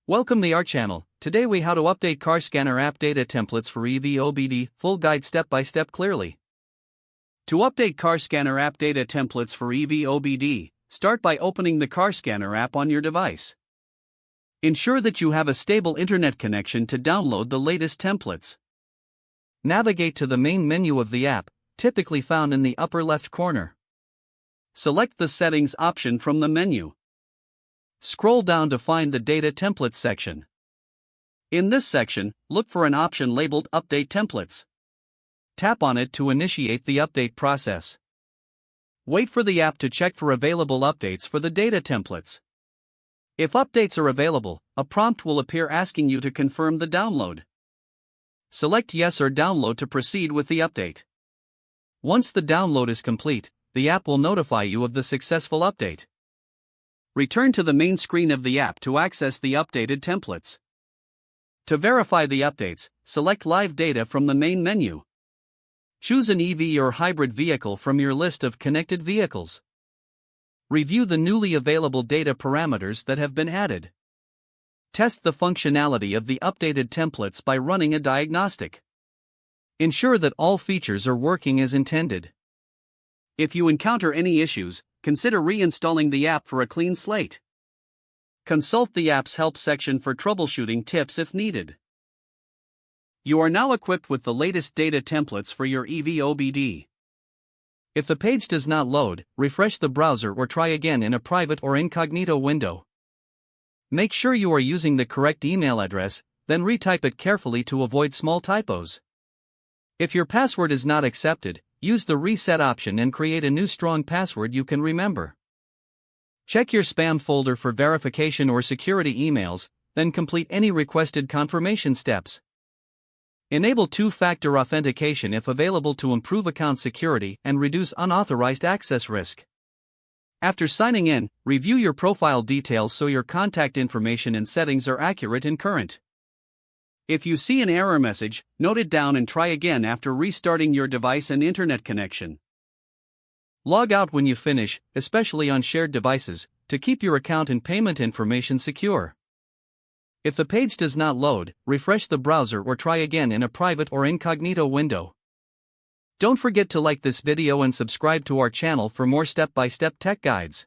Welcome to our channel. Today we how to update car scanner app data templates for EV OBD, full guide step by step clearly. To update car scanner app data templates for EV OBD, start by opening the car scanner app on your device. Ensure that you have a stable internet connection to download the latest templates. Navigate to the main menu of the app, typically found in the upper left corner. Select the Settings option from the menu. Scroll down to find the Data Templates section. In this section, look for an option labeled Update Templates. Tap on it to initiate the update process. Wait for the app to check for available updates for the data templates. If updates are available, a prompt will appear asking you to confirm the download. Select Yes or Download to proceed with the update. Once the download is complete, the app will notify you of the successful update. Return to the main screen of the app to access the updated templates. To verify the updates, select Live Data from the main menu. Choose an EV or hybrid vehicle from your list of connected vehicles. Review the newly available data parameters that have been added. Test the functionality of the updated templates by running a diagnostic. Ensure that all features are working as intended. If you encounter any issues, consider reinstalling the app for a clean slate. Consult the app's help section for troubleshooting tips if needed. You are now equipped with the latest data templates for your EV OBD. If the page does not load, refresh the browser or try again in a private or incognito window. Make sure you are using the correct email address, then retype it carefully to avoid small typos. If your password is not accepted, use the reset option and create a new strong password you can remember. Check your spam folder for verification or security emails, then complete any requested confirmation steps. Enable two-factor authentication if available to improve account security and reduce unauthorized access risk. After signing in, review your profile details so your contact information and settings are accurate and current. If you see an error message, note it down and try again after restarting your device and internet connection. Log out when you finish, especially on shared devices, to keep your account and payment information secure. If the page does not load, refresh the browser or try again in a private or incognito window. Don't forget to like this video and subscribe to our channel for more step-by-step tech guides.